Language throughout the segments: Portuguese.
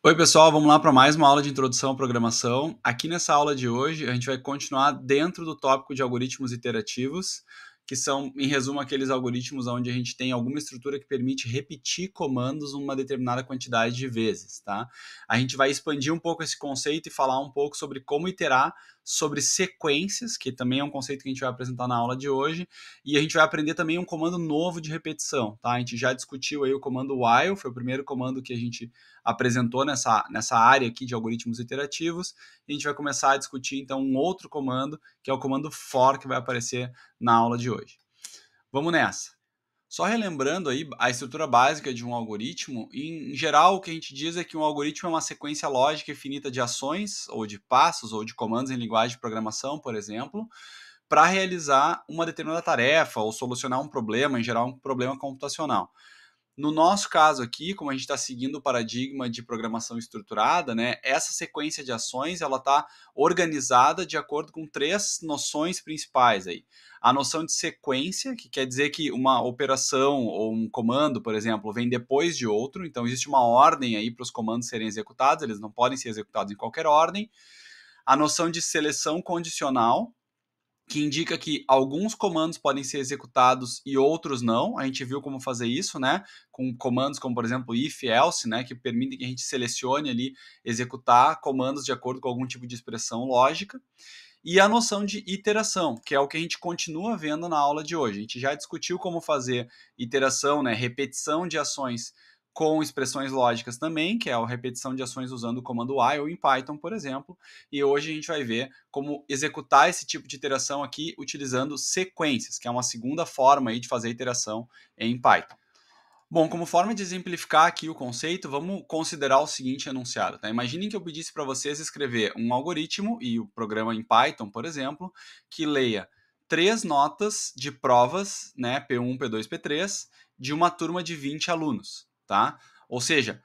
Oi, pessoal, vamos lá para mais uma aula de introdução à programação. Aqui nessa aula de hoje, a gente vai continuar dentro do tópico de algoritmos iterativos, que são, em resumo, aqueles algoritmos onde a gente tem alguma estrutura que permite repetir comandos uma determinada quantidade de vezes, tá? A gente vai expandir um pouco esse conceito e falar um pouco sobre como iterar sobre sequências, que também é um conceito que a gente vai apresentar na aula de hoje, e a gente vai aprender também um comando novo de repetição, tá? A gente já discutiu aí o comando while, foi o primeiro comando que a gente apresentou nessa área aqui de algoritmos iterativos, e a gente vai começar a discutir então um outro comando, que é o comando for, que vai aparecer na aula de hoje. Vamos nessa. Só relembrando aí a estrutura básica de um algoritmo, em geral o que a gente diz é que um algoritmo é uma sequência lógica infinita de ações, ou de passos, ou de comandos em linguagem de programação, por exemplo, para realizar uma determinada tarefa ou solucionar um problema, em geral um problema computacional. No nosso caso aqui, como a gente está seguindo o paradigma de programação estruturada, né, essa sequência de ações ela está organizada de acordo com três noções principais aí. A noção de sequência, que quer dizer que uma operação ou um comando, por exemplo, vem depois de outro, então existe uma ordem aí para os comandos serem executados, eles não podem ser executados em qualquer ordem. A noção de seleção condicional, que indica que alguns comandos podem ser executados e outros não. A gente viu como fazer isso, né? Com comandos como, por exemplo, if, else, né? Que permitem que a gente selecione ali, executar comandos de acordo com algum tipo de expressão lógica. E a noção de iteração, que é o que a gente continua vendo na aula de hoje. A gente já discutiu como fazer iteração, né? Repetição de ações com expressões lógicas também, que é a repetição de ações usando o comando while em Python, por exemplo. E hoje a gente vai ver como executar esse tipo de iteração aqui utilizando sequências, que é uma segunda forma aí de fazer iteração em Python. Bom, como forma de exemplificar aqui o conceito, vamos considerar o seguinte enunciado. Tá? Imaginem que eu pedisse para vocês escrever um algoritmo e o programa em Python, por exemplo, que leia 3 notas de provas, né, P1, P2, P3, de uma turma de 20 alunos. Tá? Ou seja,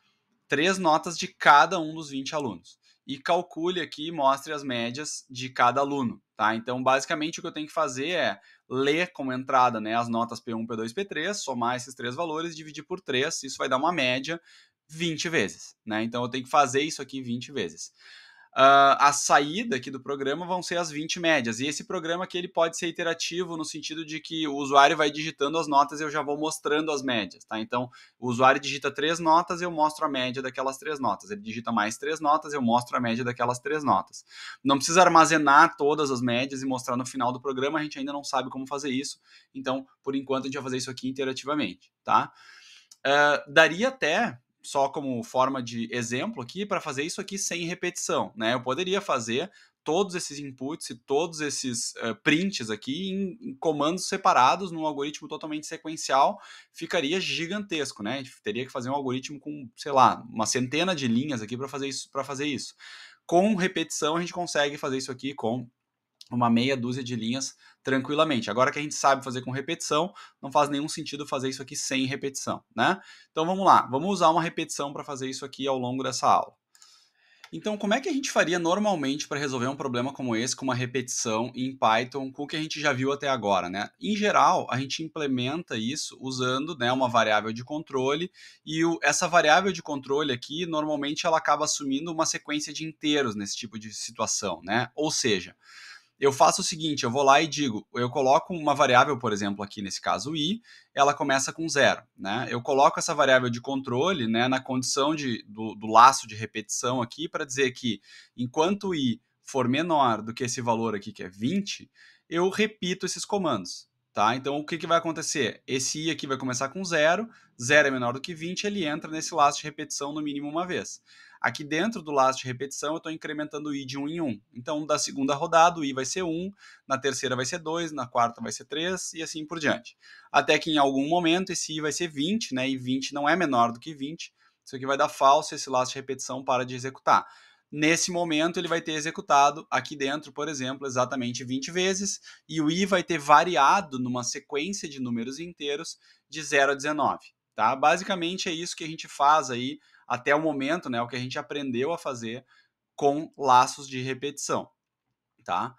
3 notas de cada um dos 20 alunos. E calcule aqui e mostre as médias de cada aluno. Tá? Então, basicamente, o que eu tenho que fazer é ler como entrada, né, as notas P1, P2, P3, somar esses três valores, dividir por 3, isso vai dar uma média 20 vezes. Né? Então, eu tenho que fazer isso aqui 20 vezes. A saída aqui do programa vão ser as 20 médias. E esse programa aqui ele pode ser iterativo no sentido de que o usuário vai digitando as notas e eu já vou mostrando as médias. Tá? Então, o usuário digita 3 notas e eu mostro a média daquelas 3 notas. Ele digita mais 3 notas e eu mostro a média daquelas 3 notas. Não precisa armazenar todas as médias e mostrar no final do programa, a gente ainda não sabe como fazer isso. Então, por enquanto, a gente vai fazer isso aqui interativamente. Tá? Daria até, só como forma de exemplo aqui, para fazer isso aqui sem repetição. Né? Eu poderia fazer todos esses inputs e todos esses prints aqui em comandos separados num algoritmo totalmente sequencial, ficaria gigantesco, né? A gente teria que fazer um algoritmo com, sei lá, uma centena de linhas aqui para fazer isso. Com repetição, a gente consegue fazer isso aqui com uma meia dúzia de linhas tranquilamente. Agora que a gente sabe fazer com repetição, não faz nenhum sentido fazer isso aqui sem repetição, né? Então vamos lá, vamos usar uma repetição para fazer isso aqui ao longo dessa aula. Então, como é que a gente faria normalmente para resolver um problema como esse com uma repetição em Python com o que a gente já viu até agora, né? Em geral, a gente implementa isso usando, né, uma variável de controle e essa variável de controle aqui, normalmente ela acaba assumindo uma sequência de inteiros nesse tipo de situação, né? Ou seja, eu faço o seguinte, eu vou lá e digo, eu coloco uma variável, por exemplo, aqui nesse caso i, ela começa com 0, né? Eu coloco essa variável de controle, né, na condição do laço de repetição aqui para dizer que enquanto i for menor do que esse valor aqui, que é 20, eu repito esses comandos. Tá? Então, o que vai acontecer? Esse i aqui vai começar com 0, 0 é menor do que 20, ele entra nesse laço de repetição no mínimo uma vez. Aqui dentro do laço de repetição, eu estou incrementando o i de 1 em 1. Então, da segunda rodada, o i vai ser 1, na terceira vai ser 2, na quarta vai ser 3 e assim por diante. Até que em algum momento esse i vai ser 20, né? E 20 não é menor do que 20. Isso aqui vai dar falso, esse laço de repetição para de executar. Nesse momento, ele vai ter executado aqui dentro, por exemplo, exatamente 20 vezes, e o i vai ter variado numa sequência de números inteiros de 0 a 19. Tá? Basicamente é isso que a gente faz aí até o momento, né, o que a gente aprendeu a fazer com laços de repetição. Tá?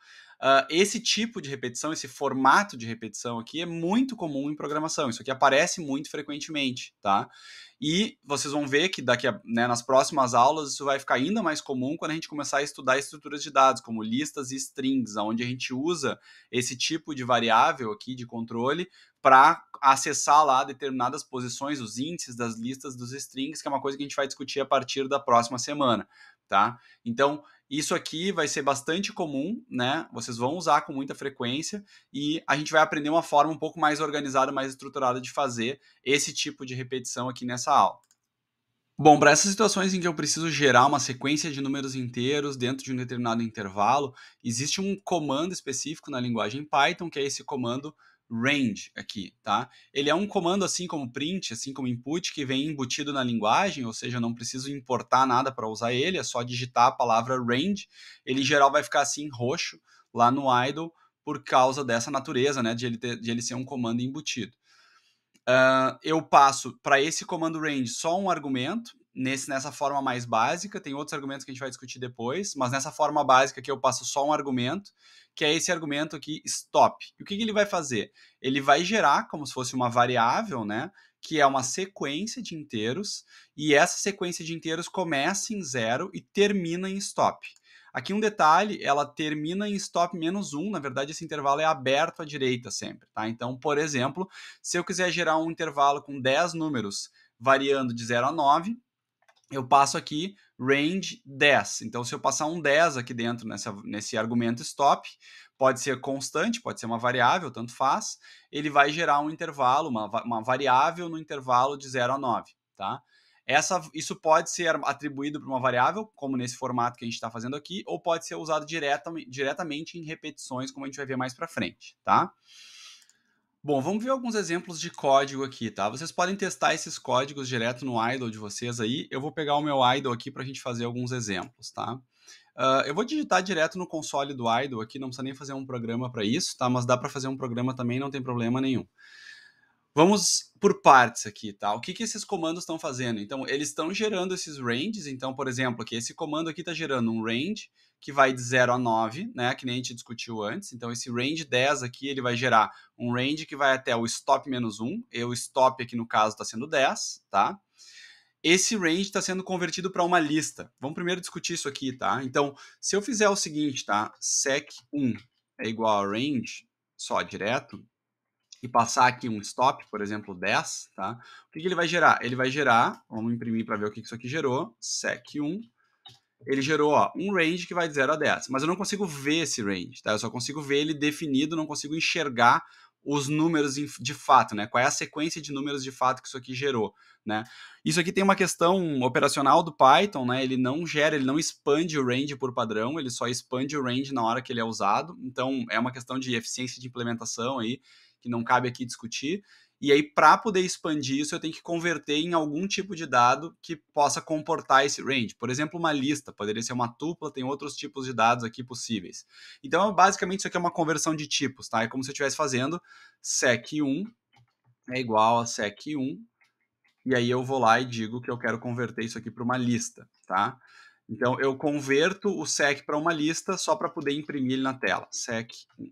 Esse tipo de repetição, esse formato de repetição aqui é muito comum em programação. Isso aqui aparece muito frequentemente, tá? E vocês vão ver que nas próximas aulas isso vai ficar ainda mais comum quando a gente começar a estudar estruturas de dados, como listas e strings, onde a gente usa esse tipo de variável aqui de controle para acessar lá determinadas posições, os índices das listas dos strings, que é uma coisa que a gente vai discutir a partir da próxima semana, tá? Então, isso aqui vai ser bastante comum, né? Vocês vão usar com muita frequência e a gente vai aprender uma forma um pouco mais organizada, mais estruturada de fazer esse tipo de repetição aqui nessa aula. Bom, para essas situações em que eu preciso gerar uma sequência de números inteiros dentro de um determinado intervalo, existe um comando específico na linguagem Python, que é esse comando range aqui, tá? Ele é um comando assim como print, assim como input, que vem embutido na linguagem, ou seja, eu não preciso importar nada para usar ele, é só digitar a palavra range. Ele em geral vai ficar assim roxo lá no idle por causa dessa natureza, né, de ele ser um comando embutido. Eu passo para esse comando range só um argumento, nessa forma mais básica. Tem outros argumentos que a gente vai discutir depois, mas nessa forma básica aqui eu passo só um argumento, que é esse argumento aqui, stop. E o que ele vai fazer? Ele vai gerar como se fosse uma variável, né, que é uma sequência de inteiros, e essa sequência de inteiros começa em 0 e termina em stop. Aqui um detalhe, ela termina em stop -1, na verdade esse intervalo é aberto à direita sempre, tá? Então, por exemplo, se eu quiser gerar um intervalo com 10 números variando de 0 a 9, eu passo aqui range 10. Então, se eu passar um 10 aqui dentro nesse argumento stop, pode ser constante, pode ser uma variável, tanto faz, ele vai gerar um intervalo, uma variável no intervalo de 0 a 9, tá? Isso pode ser atribuído para uma variável, como nesse formato que a gente está fazendo aqui, ou pode ser usado diretamente em repetições, como a gente vai ver mais para frente, tá? Bom, vamos ver alguns exemplos de código aqui, tá? Vocês podem testar esses códigos direto no idle de vocês aí. Eu vou pegar o meu idle aqui para a gente fazer alguns exemplos, tá? Eu vou digitar direto no console do idle aqui, não precisa nem fazer um programa para isso, tá? Mas dá para fazer um programa também, não tem problema nenhum. Vamos por partes aqui, tá? O que esses comandos estão fazendo? Então, eles estão gerando esses ranges. Então, por exemplo, aqui, esse comando aqui está gerando um range que vai de 0 a 9, né? Que nem a gente discutiu antes. Então, esse range 10 aqui, ele vai gerar um range que vai até o stop -1. E o stop aqui, no caso, está sendo 10, tá? Esse range está sendo convertido para uma lista. Vamos primeiro discutir isso aqui, tá? Então, se eu fizer o seguinte, tá? Sec1 é igual a range, só direto, e passar aqui um stop, por exemplo, 10, tá? O que ele vai gerar? Ele vai gerar, vamos imprimir para ver o que isso aqui gerou, sec1, ele gerou um range que vai de 0 a 10, mas eu não consigo ver esse range, tá? Eu só consigo ver ele definido, não consigo enxergar os números de fato, né? Qual é a sequência de números de fato que isso aqui gerou, né? Isso aqui tem uma questão operacional do Python, né? Ele não expande o range por padrão, ele só expande o range na hora que ele é usado. Então, é uma questão de eficiência de implementação aí, que não cabe aqui discutir. E aí, para poder expandir isso, eu tenho que converter em algum tipo de dado que possa comportar esse range. Por exemplo, uma lista, poderia ser uma tupla, tem outros tipos de dados aqui possíveis. Então, basicamente, isso aqui é uma conversão de tipos, tá? É como se eu estivesse fazendo sec1 é igual a sec1, e aí eu vou lá e digo que eu quero converter isso aqui para uma lista, tá? Então, eu converto o sec para uma lista só para poder imprimir ele na tela. Sec1.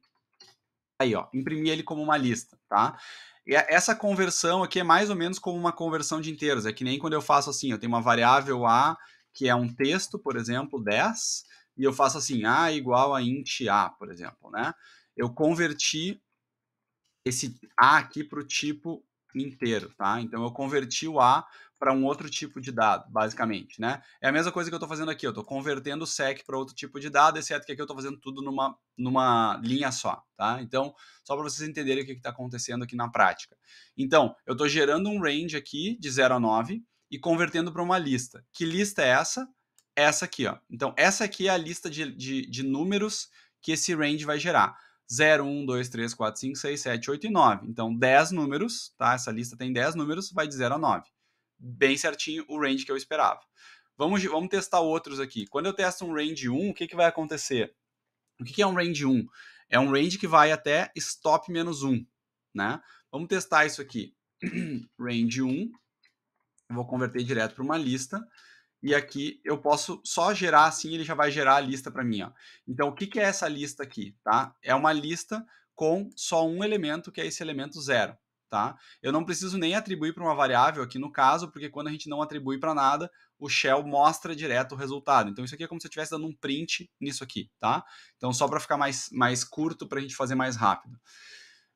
Aí, ó, imprimir ele como uma lista, tá? E essa conversão aqui é mais ou menos como uma conversão de inteiros. É que nem quando eu faço assim, eu tenho uma variável A, que é um texto, por exemplo, 10, e eu faço assim, A igual a int A, por exemplo, né? Eu converti esse A aqui para o tipo inteiro, tá? Então, eu converti o A para um outro tipo de dado, basicamente, né? É a mesma coisa que eu estou fazendo aqui, eu estou convertendo o sec para outro tipo de dado, exceto que aqui eu estou fazendo tudo numa linha só, tá? Então, só para vocês entenderem o que está acontecendo aqui na prática. Então, eu estou gerando um range aqui de 0 a 9 e convertendo para uma lista. Que lista é essa? Essa aqui, ó. Então, essa aqui é a lista de números que esse range vai gerar. 0, 1, 2, 3, 4, 5, 6, 7, 8 e 9. Então, 10 números, tá? Essa lista tem 10 números, vai de 0 a 9. Bem certinho o range que eu esperava. Vamos testar outros aqui. Quando eu testo um range 1, o que vai acontecer? O que é um range 1? É um range que vai até stop -1, né? Vamos testar isso aqui. Range 1, eu vou converter direto para uma lista, E aqui eu posso só gerar assim, ele já vai gerar a lista para mim, ó. Então o que que é essa lista aqui, tá? É uma lista com só um elemento, que é esse elemento 0, tá? Eu não preciso nem atribuir para uma variável aqui no caso, porque quando a gente não atribui para nada, o shell mostra direto o resultado. Então isso aqui é como se eu estivesse dando um print nisso aqui, tá? Então só para ficar mais curto, para a gente fazer mais rápido.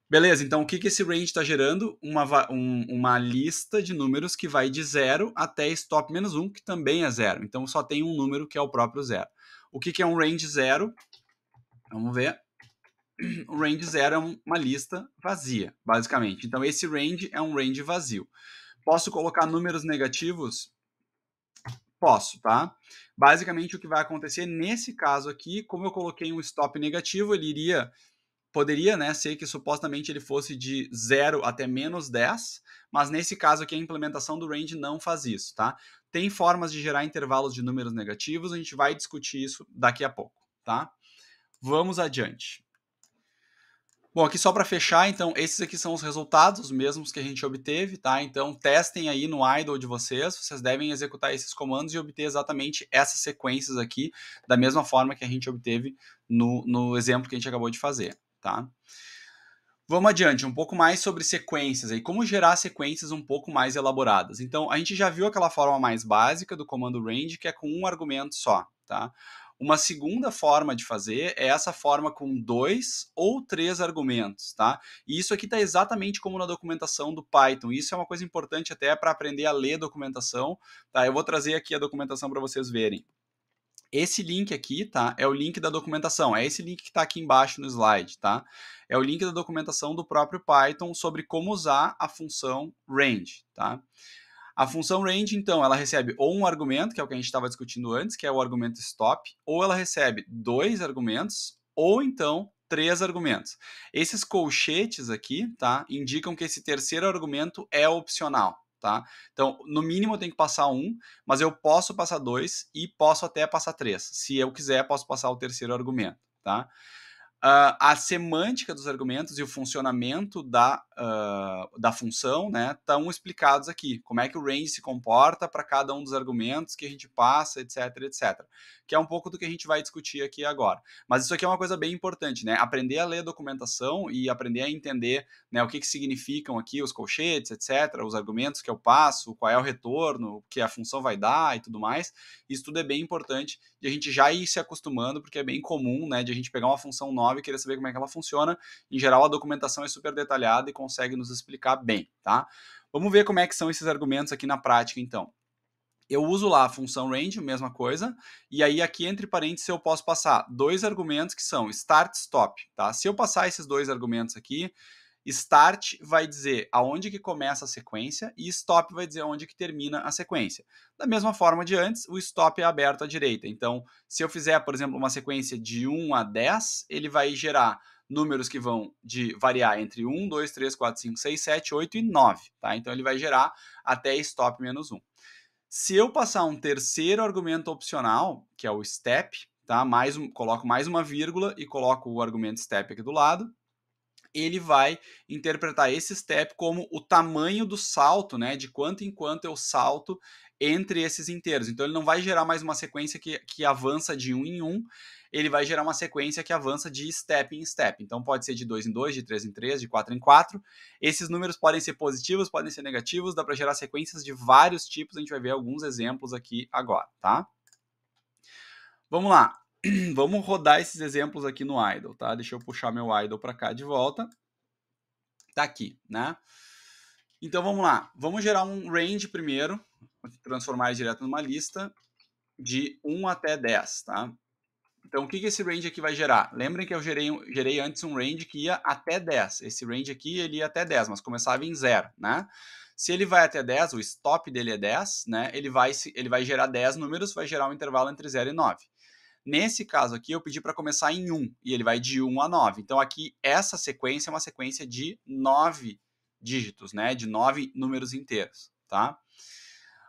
Beleza, então o que, que esse range está gerando? Uma lista de números que vai de 0 até stop menos 1, que também é 0. Então só tem um número que é o próprio 0. O que, que é um range 0? Vamos ver. O range 0 é uma lista vazia, basicamente. Então esse range é um range vazio. Posso colocar números negativos? Posso, tá? Basicamente o que vai acontecer nesse caso aqui, como eu coloquei um stop negativo, ele poderia, né, ser que supostamente ele fosse de 0 até menos 10, mas nesse caso aqui a implementação do range não faz isso, tá? Tem formas de gerar intervalos de números negativos, a gente vai discutir isso daqui a pouco, tá? Vamos adiante. Bom, aqui só para fechar, então, esses aqui são os resultados, os mesmos que a gente obteve, tá? Então, testem aí no idle de vocês devem executar esses comandos e obter exatamente essas sequências aqui, da mesma forma que a gente obteve no exemplo que a gente acabou de fazer, tá? Vamos adiante, um pouco mais sobre sequências aí, como gerar sequências um pouco mais elaboradas. Então, a gente já viu aquela forma mais básica do comando range, que é com um argumento só, tá? Uma segunda forma de fazer é essa forma com 2 ou 3 argumentos, tá? E isso aqui está exatamente como na documentação do Python. Isso é uma coisa importante até para aprender a ler documentação, tá? Eu vou trazer aqui a documentação para vocês verem. Esse link aqui, tá? É o link da documentação. É esse link que está aqui embaixo no slide, tá? É o link da documentação do próprio Python sobre como usar a função range, tá? A função range, então, ela recebe ou um argumento, que é o que a gente estava discutindo antes, que é o argumento stop, ou ela recebe 2 argumentos, ou então 3 argumentos. Esses colchetes aqui, tá, indicam que esse terceiro argumento é opcional, tá? Então, no mínimo eu tenho que passar 1, mas eu posso passar 2 e posso até passar 3. Se eu quiser, posso passar o terceiro argumento, tá? A semântica dos argumentos e o funcionamento da função, né, estão explicados aqui. Como é que o range se comporta para cada um dos argumentos que a gente passa, etc, etc. Que é um pouco do que a gente vai discutir aqui agora. Mas isso aqui é uma coisa bem importante, né? Aprender a ler a documentação e aprender a entender, né, o que significam aqui os colchetes, etc, os argumentos que eu passo, qual é o retorno, o que a função vai dar e tudo mais. Isso tudo é bem importante de a gente já ir se acostumando, porque é bem comum, né, de a gente pegar uma função nova e querer saber como é que ela funciona. Em geral, a documentação é super detalhada e consegue nos explicar bem, tá? Vamos ver como é que são esses argumentos aqui na prática, então. Eu uso lá a função range, mesma coisa, e aí aqui entre parênteses eu posso passar 2 argumentos que são start e stop, tá? Se eu passar esses 2 argumentos aqui, start vai dizer aonde que começa a sequência e stop vai dizer aonde que termina a sequência. Da mesma forma de antes, o stop é aberto à direita. Então, se eu fizer, por exemplo, uma sequência de 1 a 10, ele vai gerar números que vão variar entre 1, 2, 3, 4, 5, 6, 7, 8 e 9. Tá? Então, ele vai gerar até stop menos 1. Se eu passar um terceiro argumento opcional, que é o step, tá? Coloco mais uma vírgula e coloco o argumento step aqui do lado, ele vai interpretar esse step como o tamanho do salto, né, de quanto em quanto eu salto entre esses inteiros. Então, ele não vai gerar mais uma sequência que avança de 1 em 1, ele vai gerar uma sequência que avança de step em step. Então, pode ser de 2 em 2, de 3 em 3, de 4 em 4. Esses números podem ser positivos, podem ser negativos, dá para gerar sequências de vários tipos, a gente vai ver alguns exemplos aqui agora, tá? Vamos lá. Vamos rodar esses exemplos aqui no idle, tá? Deixa eu puxar meu idle para cá de volta. Tá aqui, né? Então vamos lá. Vamos gerar um range primeiro, transformar ele direto numa lista de 1 até 10, tá? Então o que esse range aqui vai gerar? Lembrem que eu gerei antes um range que ia até 10. Esse range aqui ele ia até 10, mas começava em 0, né? Se ele vai até 10, o stop dele é 10, né? Ele vai gerar 10 números, vai gerar um intervalo entre 0 e 9. Nesse caso aqui, eu pedi para começar em 1, e ele vai de 1 a 9. Então, aqui, essa sequência é uma sequência de 9 dígitos, né? De 9 números inteiros, tá?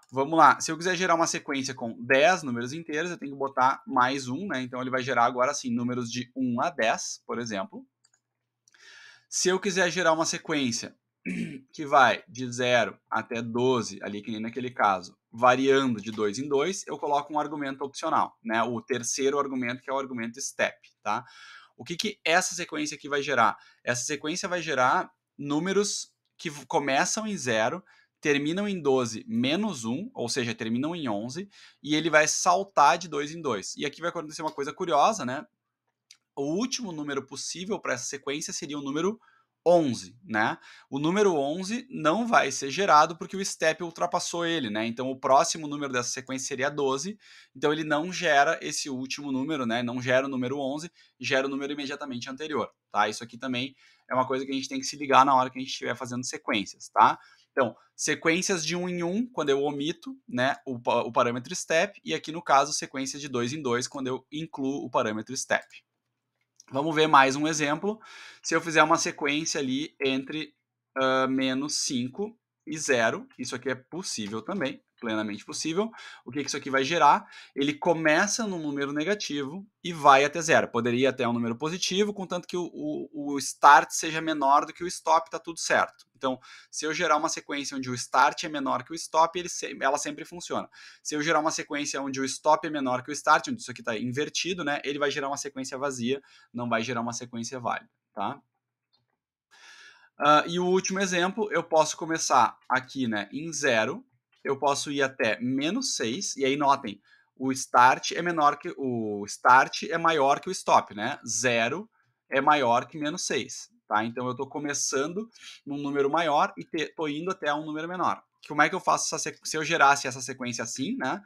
Vamos lá. Se eu quiser gerar uma sequência com 10 números inteiros, eu tenho que botar mais 1, né? Então, ele vai gerar agora, assim, números de 1 a 10, por exemplo. Se eu quiser gerar uma sequência que vai de 0 até 12, ali que nem naquele caso, variando de 2 em 2, eu coloco um argumento opcional, né? O terceiro argumento, que é o argumento step, tá? O que essa sequência aqui vai gerar? Essa sequência vai gerar números que começam em 0, terminam em 12 menos 1, ou seja, terminam em 11, e ele vai saltar de 2 em 2. E aqui vai acontecer uma coisa curiosa, né? O último número possível para essa sequência seria o número 11, né? O número 11 não vai ser gerado porque o step ultrapassou ele, né? Então o próximo número dessa sequência seria 12, então ele não gera esse último número, né? Não gera o número 11, gera o número imediatamente anterior, tá? Isso aqui também é uma coisa que a gente tem que se ligar na hora que a gente estiver fazendo sequências, tá? Então, sequências de 1 em 1, quando eu omito, né, o parâmetro step, e aqui no caso, sequências de 2 em 2, quando eu incluo o parâmetro step. Vamos ver mais um exemplo. Se eu fizer uma sequência ali entre menos 5 e 0, isso aqui é possível também, plenamente possível. O que isso aqui vai gerar? Ele começa num número negativo e vai até 0. Poderia ir até um número positivo, contanto que o start seja menor do que o stop, está tudo certo. Então, se eu gerar uma sequência onde o start é menor que o stop, ela sempre funciona. Se eu gerar uma sequência onde o stop é menor que o start, onde isso aqui está invertido, né, ele vai gerar uma sequência vazia, não vai gerar uma sequência válida, tá? E o último exemplo, eu posso começar aqui, né, em 0, eu posso ir até menos 6, e aí notem, o start é maior que o stop, né? 0 é maior que menos 6, tá? Então eu estou começando num número maior e estou indo até um número menor. Como é que eu faço essa sequência? Se eu gerasse essa sequência assim, né,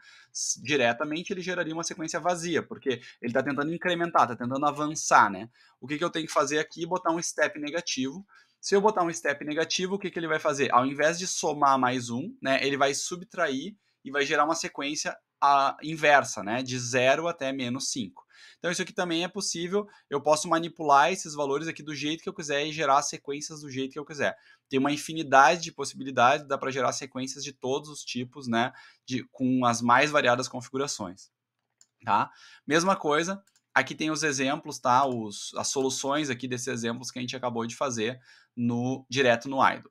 diretamente ele geraria uma sequência vazia, porque ele está tentando incrementar, está tentando avançar, né? O que eu tenho que fazer aqui? Botar um step negativo. Se eu botar um step negativo, o que ele vai fazer? Ao invés de somar mais um, né, ele vai subtrair e vai gerar uma sequência inversa, né, de 0 até menos 5. Então isso aqui também é possível, eu posso manipular esses valores aqui do jeito que eu quiser e gerar sequências do jeito que eu quiser. Tem uma infinidade de possibilidades, dá para gerar sequências de todos os tipos, né, com as mais variadas configurações. Tá? Mesma coisa, aqui tem os exemplos, tá? As soluções aqui desses exemplos que a gente acabou de fazer direto no idle.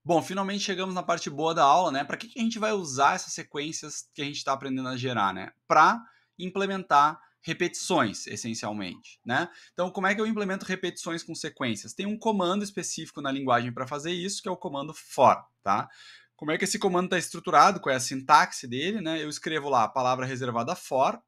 Bom, finalmente chegamos na parte boa da aula, né? Para que a gente vai usar essas sequências que a gente está aprendendo a gerar, né? Para implementar repetições, essencialmente, né? Então, como é que eu implemento repetições com sequências? Tem um comando específico na linguagem para fazer isso, que é o comando for, tá? Como é que esse comando está estruturado, qual é a sintaxe dele, né? Eu escrevo lá a palavra reservada for.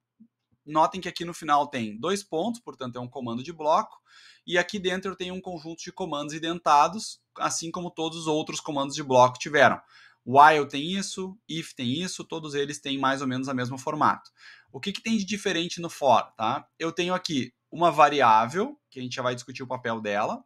Notem que aqui no final tem 2 pontos, portanto é um comando de bloco, e aqui dentro eu tenho um conjunto de comandos identados, assim como todos os outros comandos de bloco tiveram. While tem isso, if tem isso, todos eles têm mais ou menos o mesmo formato. O que tem de diferente no for? Tá? Eu tenho aqui uma variável, que a gente já vai discutir o papel dela,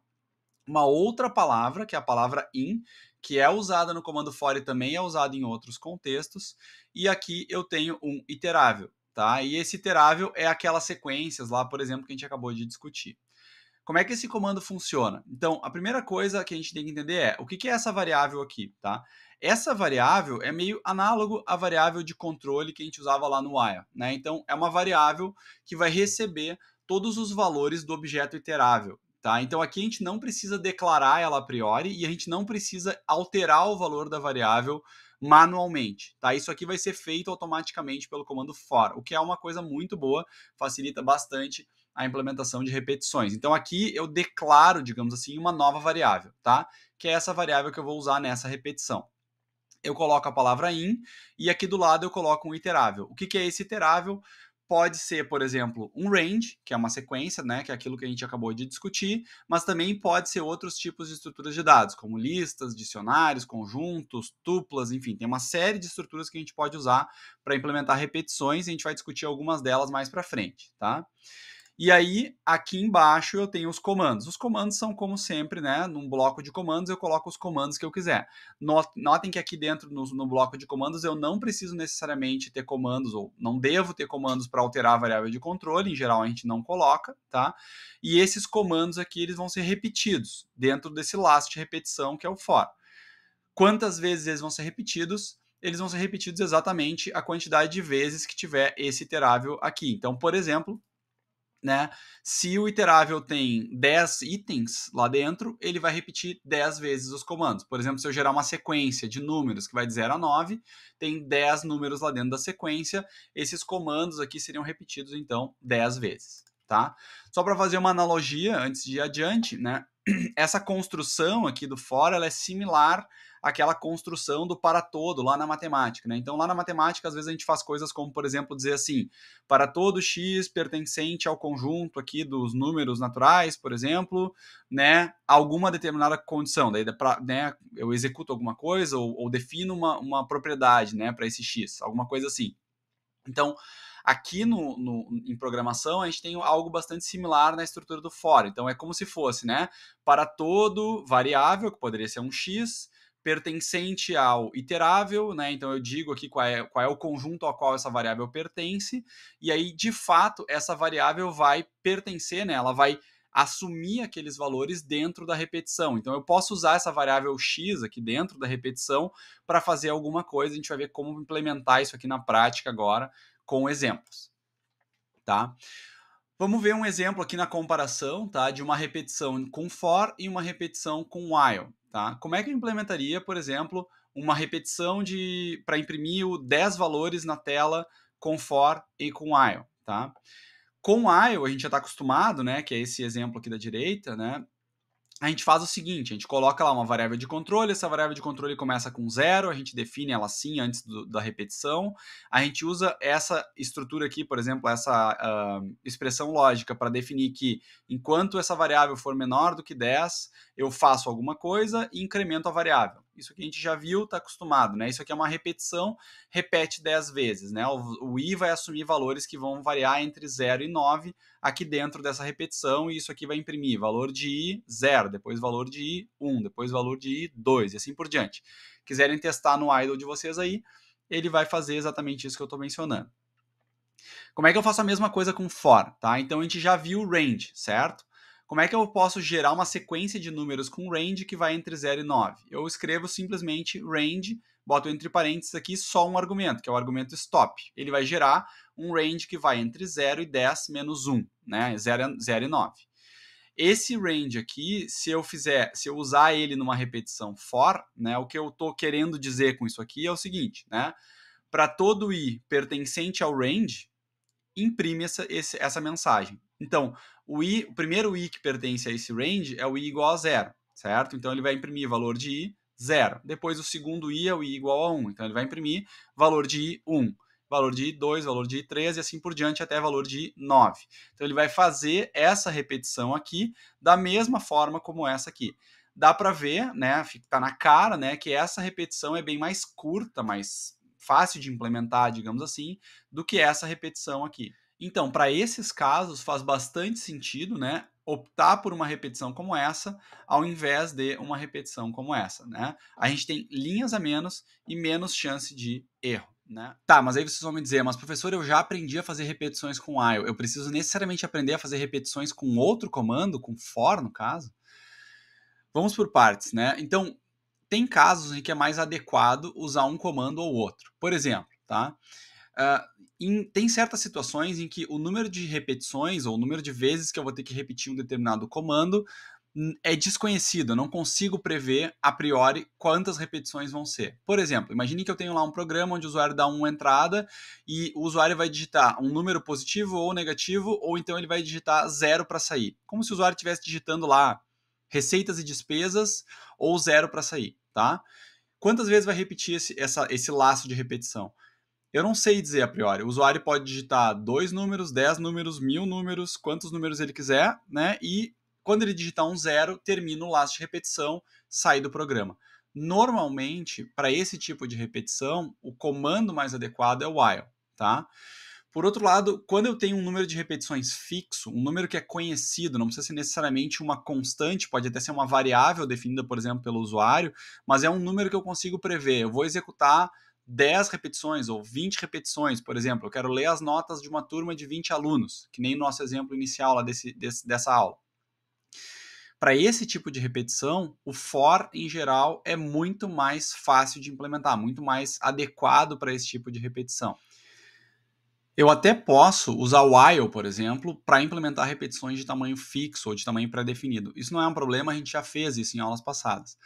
uma outra palavra, que é a palavra in, que é usada no comando for e também é usada em outros contextos, e aqui eu tenho um iterável. Tá? E esse iterável é aquelas sequências lá, por exemplo, que a gente acabou de discutir. Como é que esse comando funciona? Então, a primeira coisa que a gente tem que entender é o que é essa variável aqui, tá? Essa variável é meio análogo à variável de controle que a gente usava lá no while, né? Então, é uma variável que vai receber todos os valores do objeto iterável, tá? Então, aqui a gente não precisa declarar ela a priori e a gente não precisa alterar o valor da variável manualmente, tá? Isso aqui vai ser feito automaticamente pelo comando for, o que é uma coisa muito boa, facilita bastante a implementação de repetições. Então aqui eu declaro, digamos assim, uma nova variável, tá? Que é essa variável que eu vou usar nessa repetição. Eu coloco a palavra in e aqui do lado eu coloco um iterável. O que é esse iterável? Pode ser, por exemplo, um range, que é uma sequência, né, que é aquilo que a gente acabou de discutir, mas também pode ser outros tipos de estruturas de dados, como listas, dicionários, conjuntos, tuplas, enfim, tem uma série de estruturas que a gente pode usar para implementar repetições e a gente vai discutir algumas delas mais para frente, tá? E aí, aqui embaixo eu tenho os comandos. Os comandos são, como sempre, né? Num bloco de comandos eu coloco os comandos que eu quiser. Notem que aqui dentro, no bloco de comandos, eu não preciso necessariamente ter comandos, ou não devo ter comandos para alterar a variável de controle. Em geral, a gente não coloca, tá? E esses comandos aqui, eles vão ser repetidos dentro desse last de repetição, que é o for. Quantas vezes eles vão ser repetidos? Eles vão ser repetidos exatamente a quantidade de vezes que tiver esse iterável aqui. Então, por exemplo, né? Se o iterável tem 10 itens lá dentro, ele vai repetir 10 vezes os comandos. Por exemplo, se eu gerar uma sequência de números que vai de 0 a 9, tem 10 números lá dentro da sequência, esses comandos aqui seriam repetidos, então, 10 vezes, tá? Só para fazer uma analogia, antes de ir adiante, né? Essa construção aqui do for, ela é similar àquela construção do para todo lá na matemática, né? Então, lá na matemática, às vezes a gente faz coisas como, por exemplo, dizer assim, para todo x pertencente ao conjunto aqui dos números naturais, por exemplo, né, alguma determinada condição, daí né, eu executo alguma coisa ou defino uma propriedade, né, para esse x, alguma coisa assim. Então, aqui em programação, a gente tem algo bastante similar na estrutura do for. Então, é como se fosse, né, para todo variável, que poderia ser um x, pertencente ao iterável, né? Então, eu digo aqui qual é o conjunto ao qual essa variável pertence, e aí, de fato, essa variável vai pertencer, né? Ela vai assumir aqueles valores dentro da repetição. Então, eu posso usar essa variável x aqui dentro da repetição para fazer alguma coisa. A gente vai ver como implementar isso aqui na prática agora com exemplos, tá? Vamos ver um exemplo aqui na comparação, tá? De uma repetição com for e uma repetição com while, tá? Como é que eu implementaria, por exemplo, uma repetição para imprimir 10 valores na tela com for e com while, tá? Com while, a gente já está acostumado, né? Que é esse exemplo aqui da direita, né? A gente faz o seguinte, a gente coloca lá uma variável de controle, essa variável de controle começa com 0, a gente define ela assim antes da repetição, a gente usa essa estrutura aqui, por exemplo, essa expressão lógica para definir que enquanto essa variável for menor do que 10, eu faço alguma coisa e incremento a variável. Isso aqui a gente já viu, está acostumado, né? Isso aqui é uma repetição, repete 10 vezes, né? O i vai assumir valores que vão variar entre 0 e 9 aqui dentro dessa repetição, e isso aqui vai imprimir valor de i 0, depois valor de i 1, depois valor de i 2, e assim por diante. Quiserem testar no idle de vocês aí, ele vai fazer exatamente isso que eu estou mencionando. Como é que eu faço a mesma coisa com for, tá? Então a gente já viu o range, certo? Como é que eu posso gerar uma sequência de números com range que vai entre 0 e 9? Eu escrevo simplesmente range, boto entre parênteses aqui só um argumento, que é o argumento stop. Ele vai gerar um range que vai entre 0 e 10 menos 1, né? 0 e 9. Esse range aqui, se eu usar ele numa repetição for, né, o que eu estou querendo dizer com isso aqui é o seguinte, né? Para todo i pertencente ao range, imprime essa mensagem. Então, o primeiro i que pertence a esse range é o i igual a 0, certo? Então, ele vai imprimir valor de i 0. Depois, o segundo i é o i igual a 1. Então, ele vai imprimir valor de i 1, valor de i 2, valor de i 3 e assim por diante até valor de i 9. Então, ele vai fazer essa repetição aqui da mesma forma como essa aqui. Dá para ver, né, tá na cara, né, que essa repetição é bem mais curta, mais fácil de implementar, digamos assim, do que essa repetição aqui. Então, para esses casos, faz bastante sentido, né, optar por uma repetição como essa, ao invés de uma repetição como essa, né? A gente tem linhas a menos e menos chance de erro, né? Tá, mas aí vocês vão me dizer, mas professor, eu já aprendi a fazer repetições com while, eu preciso necessariamente aprender a fazer repetições com outro comando, com for, no caso? Vamos por partes, né? Então, tem casos em que é mais adequado usar um comando ou outro. Por exemplo, tá? Tem certas situações em que o número de repetições ou o número de vezes que eu vou ter que repetir um determinado comando é desconhecido, eu não consigo prever a priori quantas repetições vão ser. Por exemplo, imagine que eu tenho lá um programa onde o usuário dá uma entrada e o usuário vai digitar um número positivo ou negativo, ou então ele vai digitar 0 para sair. Como se o usuário estivesse digitando lá receitas e despesas ou 0 para sair, tá? Quantas vezes vai repetir esse laço de repetição? Eu não sei dizer a priori. O usuário pode digitar 2 números, 10 números, 1000 números, quantos números ele quiser, né? E quando ele digitar um 0, termina o laço de repetição, sai do programa. Normalmente, para esse tipo de repetição, o comando mais adequado é o while, tá? Por outro lado, quando eu tenho um número de repetições fixo, um número que é conhecido, não precisa ser necessariamente uma constante, pode até ser uma variável definida, por exemplo, pelo usuário, mas é um número que eu consigo prever. Eu vou executar 10 repetições ou 20 repetições, por exemplo. Eu quero ler as notas de uma turma de 20 alunos, que nem o nosso exemplo inicial lá dessa aula. Para esse tipo de repetição, o for, em geral, é muito mais fácil de implementar, muito mais adequado para esse tipo de repetição. Eu até posso usar o while, por exemplo, para implementar repetições de tamanho fixo ou de tamanho pré-definido. Isso não é um problema, a gente já fez isso em aulas passadas.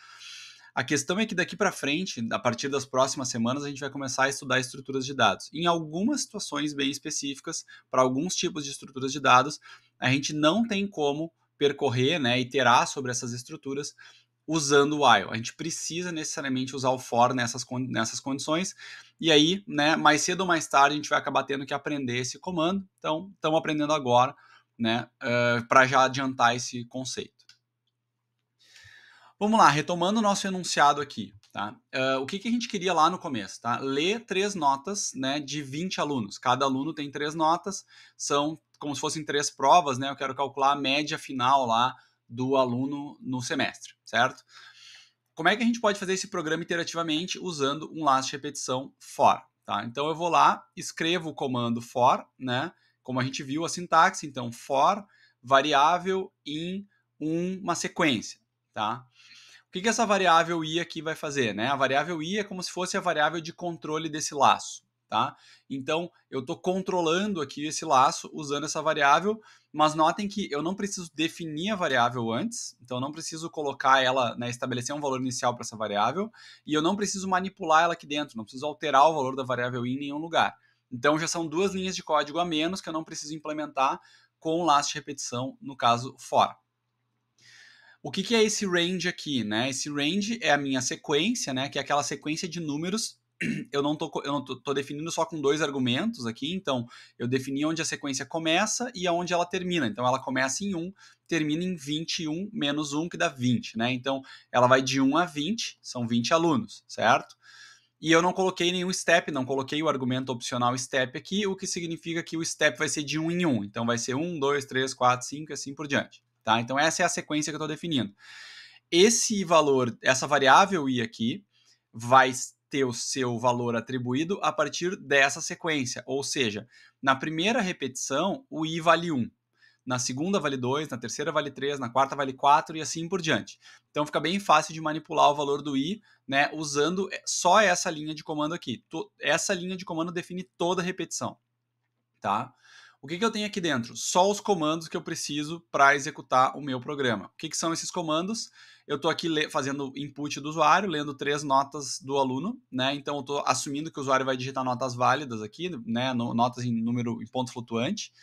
A questão é que daqui para frente, a partir das próximas semanas, a gente vai começar a estudar estruturas de dados. Em algumas situações bem específicas, para alguns tipos de estruturas de dados, a gente não tem como percorrer, né, iterar sobre essas estruturas usando o while. A gente precisa necessariamente usar o for nessas condições, e aí, né, mais cedo ou mais tarde, a gente vai acabar tendo que aprender esse comando. Então, estamos aprendendo agora, né, para já adiantar esse conceito. Vamos lá, retomando o nosso enunciado aqui, tá? O que a gente queria lá no começo, tá? Ler 3 notas, né, de 20 alunos. Cada aluno tem 3 notas, são como se fossem 3 provas, né? Eu quero calcular a média final lá do aluno no semestre, certo? Como é que a gente pode fazer esse programa iterativamente usando um laço de repetição for, tá? Então eu vou lá, escrevo o comando for, né? Como a gente viu a sintaxe, então for variável em uma sequência, tá? O que essa variável i aqui vai fazer, né? A variável i é como se fosse a variável de controle desse laço, tá? Então, eu estou controlando aqui esse laço usando essa variável, mas notem que eu não preciso definir a variável antes, então eu não preciso colocar ela, né, estabelecer um valor inicial para essa variável, e eu não preciso manipular ela aqui dentro, não preciso alterar o valor da variável i em nenhum lugar. Então, já são 2 linhas de código a menos que eu não preciso implementar com o laço de repetição, no caso, for. O que é esse range aqui, né? Esse range é a minha sequência, né? Que é aquela sequência de números. Eu não tô definindo só com 2 argumentos aqui, então eu defini onde a sequência começa e aonde ela termina. Então ela começa em 1, termina em 21 menos 1, que dá 20, né? Então ela vai de 1 a 20, são 20 alunos, certo? E eu não coloquei nenhum step, não coloquei o argumento opcional step aqui, o que significa que o step vai ser de 1 em 1. Então vai ser 1, 2, 3, 4, 5 e assim por diante. Tá? Então essa é a sequência que eu estou definindo. Esse valor, essa variável i aqui, vai ter o seu valor atribuído a partir dessa sequência. Ou seja, na primeira repetição, o i vale 1. Na segunda vale 2, na terceira vale 3, na quarta vale 4 e assim por diante. Então fica bem fácil de manipular o valor do i, né, usando só essa linha de comando aqui. Essa linha de comando define toda a repetição, tá? O que eu tenho aqui dentro? Só os comandos que eu preciso para executar o meu programa. O que são esses comandos? Eu estou aqui fazendo input do usuário, lendo 3 notas do aluno, né? Então eu estou assumindo que o usuário vai digitar notas válidas aqui, né? Notas em número em ponto flutuante,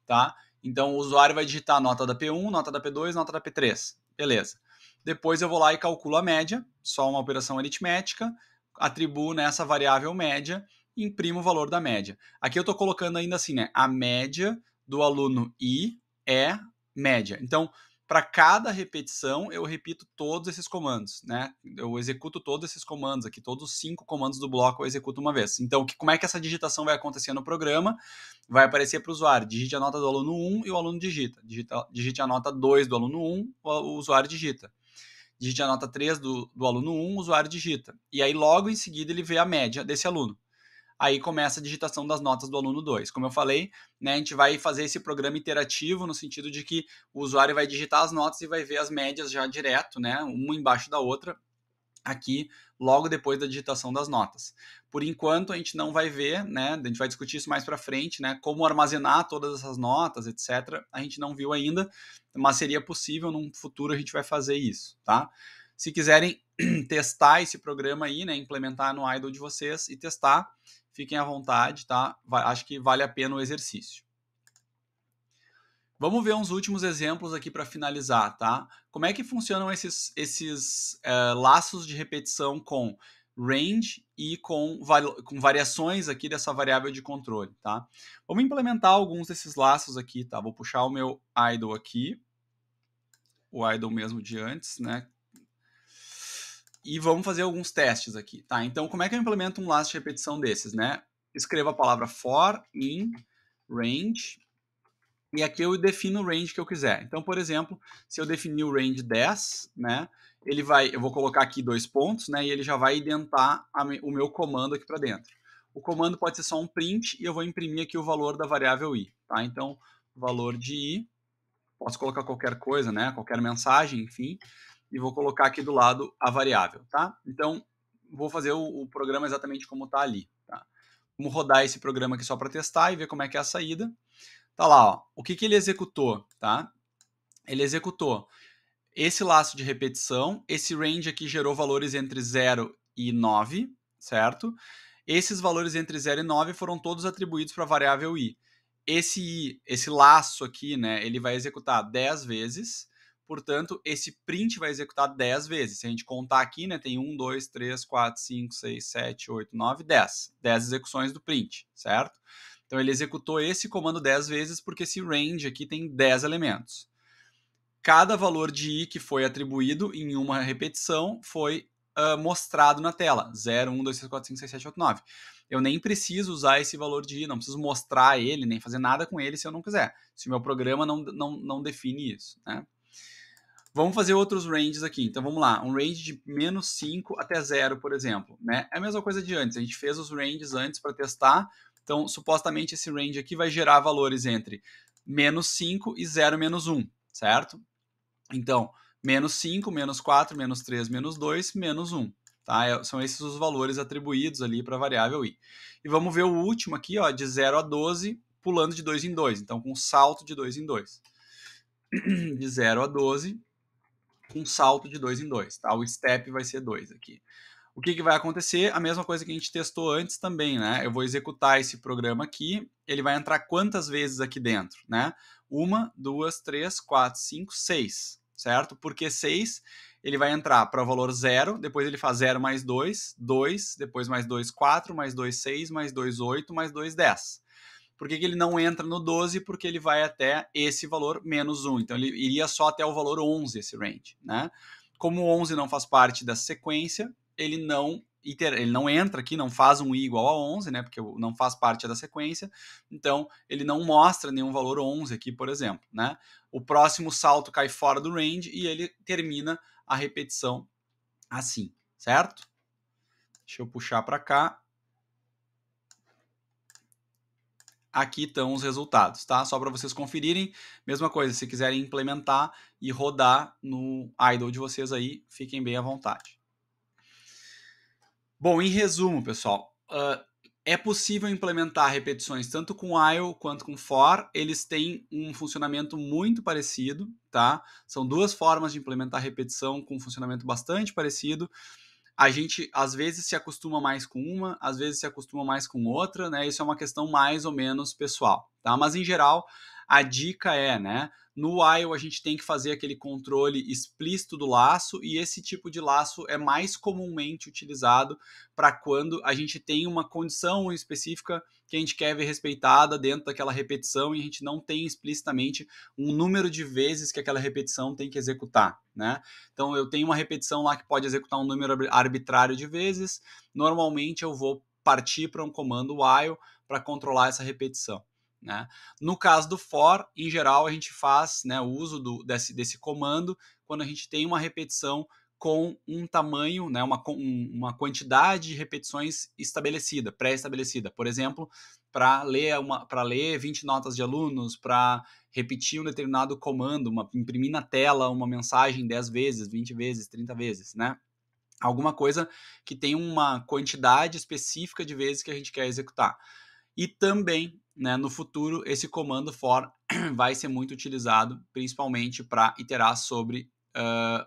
tá? Então o usuário vai digitar a nota da P1, nota da P2, nota da P3. Beleza. Depois eu vou lá e calculo a média, só uma operação aritmética, atribuo nessa variável média e imprimo o valor da média. Aqui eu estou colocando ainda assim, né? A média do aluno I é média. Então, para cada repetição, eu repito todos esses comandos, né? Eu executo todos esses comandos aqui, todos os 5 comandos do bloco eu executo uma vez. Então, como é que essa digitação vai acontecer no programa? Vai aparecer para o usuário, digite a nota do aluno 1 e o aluno digite a nota 2 do aluno 1, o usuário digita. Digite a nota 3 do aluno 1, o usuário digita. E aí, logo em seguida, ele vê a média desse aluno. Aí começa a digitação das notas do aluno 2. Como eu falei, né, a gente vai fazer esse programa iterativo no sentido de que o usuário vai digitar as notas e vai ver as médias já direto, né, uma embaixo da outra, aqui logo depois da digitação das notas. Por enquanto a gente não vai ver, né, a gente vai discutir isso mais para frente, né, como armazenar todas essas notas, etc. A gente não viu ainda, mas seria possível num futuro a gente vai fazer isso, tá? Se quiserem testar esse programa aí, né, implementar no Idle de vocês e testar, fiquem à vontade, tá? Acho que vale a pena o exercício. Vamos ver uns últimos exemplos aqui para finalizar, tá? Como é que funcionam esses laços de repetição com range e com variações aqui dessa variável de controle, tá? Vamos implementar alguns desses laços aqui, tá? Vou puxar o meu idle aqui, o idle mesmo de antes, né? E vamos fazer alguns testes aqui, tá? Então, como é que eu implemento um laço de repetição desses, né? Escreva a palavra for in range. E aqui eu defino o range que eu quiser. Então, por exemplo, se eu definir o range 10, né, eu vou colocar aqui 2 pontos, né, e ele já vai identar o meu comando aqui para dentro. O comando pode ser só um print e eu vou imprimir aqui o valor da variável i, tá? Então, valor de i, posso colocar qualquer coisa, né, qualquer mensagem, enfim, e vou colocar aqui do lado a variável, tá? Então, vou fazer o programa exatamente como está ali, tá? Vamos rodar esse programa aqui só para testar e ver como é que é a saída. Tá lá, ó. O que ele executou, tá? Ele executou esse laço de repetição, esse range aqui gerou valores entre 0 e 9, certo? Esses valores entre 0 e 9 foram todos atribuídos para a variável i. Esse i, esse laço aqui, né, ele vai executar 10 vezes, portanto, esse print vai executar 10 vezes. Se a gente contar aqui, né, tem 1, 2, 3, 4, 5, 6, 7, 8, 9, 10. 10 execuções do print, certo? Então, ele executou esse comando 10 vezes porque esse range aqui tem 10 elementos. Cada valor de i que foi atribuído em uma repetição foi mostrado na tela. 0, 1, 2, 3, 4, 5, 6, 7, 8, 9. Eu nem preciso usar esse valor de i, não preciso mostrar ele, nem fazer nada com ele se eu não quiser. Se o meu programa não define isso, né? Vamos fazer outros ranges aqui. Então, vamos lá. Um range de menos 5 até 0, por exemplo. Né? É a mesma coisa de antes. A gente fez os ranges antes para testar. Então, supostamente, esse range aqui vai gerar valores entre menos 5 e 0, menos 1, certo? Então, menos 5, menos 4, menos 3, menos 2, menos 1. Tá? São esses os valores atribuídos ali para a variável i. E vamos ver o último aqui, ó, de 0 a 12, pulando de 2 em 2. Então, com salto de 2 em 2. De 0 a 12, com salto de 2 em 2. Tá? O step vai ser 2 aqui. O que vai acontecer? A mesma coisa que a gente testou antes também, né? Eu vou executar esse programa aqui, ele vai entrar quantas vezes aqui dentro, né? 1, 2, 3, 4, 5, 6, certo? Porque 6, ele vai entrar para o valor 0, depois ele faz 0 mais 2, 2, depois mais 2, 4, mais 2, 6, mais 2, 8, mais 2, 10. Por que ele não entra no 12? Porque ele vai até esse valor menos 1. Então, ele iria só até o valor 11, esse range, né? Como o 11 não faz parte da sequência, ele não entra aqui, não faz um i igual a 11, né? Porque não faz parte da sequência. Então, ele não mostra nenhum valor 11 aqui, por exemplo, né? O próximo salto cai fora do range e ele termina a repetição assim, certo? Deixa eu puxar para cá. Aqui estão os resultados, tá? Só para vocês conferirem. Mesma coisa, se quiserem implementar e rodar no idle de vocês aí, fiquem bem à vontade. Bom, em resumo, pessoal, é possível implementar repetições tanto com while quanto com for. Eles têm um funcionamento muito parecido, tá? São duas formas de implementar repetição com um funcionamento bastante parecido. A gente, às vezes, se acostuma mais com uma, às vezes se acostuma mais com outra, né? Isso é uma questão mais ou menos pessoal, tá? Mas, em geral, a dica é, né? No while, a gente tem que fazer aquele controle explícito do laço e esse tipo de laço é mais comumente utilizado para quando a gente tem uma condição específica que a gente quer ver respeitada dentro daquela repetição e a gente não tem explicitamente um número de vezes que aquela repetição tem que executar, né? Então, eu tenho uma repetição lá que pode executar um número arbitrário de vezes. Normalmente, eu vou partir para um comando while para controlar essa repetição, né? No caso do for, em geral, a gente faz, né, o uso desse comando quando a gente tem uma repetição com um tamanho, né, uma quantidade de repetições estabelecida, pré-estabelecida. Por exemplo, para ler 20 notas de alunos, para repetir um determinado comando, imprimir na tela uma mensagem 10 vezes, 20 vezes, 30 vezes, né? Alguma coisa que tem uma quantidade específica de vezes que a gente quer executar. E também, né, no futuro, esse comando for vai ser muito utilizado, principalmente para iterar sobre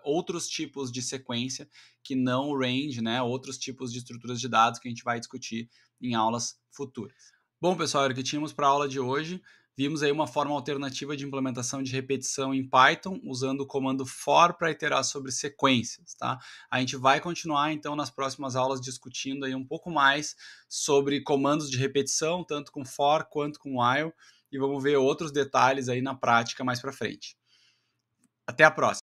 outros tipos de sequência que não o range, né, outros tipos de estruturas de dados que a gente vai discutir em aulas futuras. Bom, pessoal, era o que tínhamos para a aula de hoje. Vimos aí uma forma alternativa de implementação de repetição em Python, usando o comando for para iterar sobre sequências, tá? A gente vai continuar, então, nas próximas aulas discutindo aí um pouco mais sobre comandos de repetição, tanto com for quanto com while, e vamos ver outros detalhes aí na prática mais para frente. Até a próxima!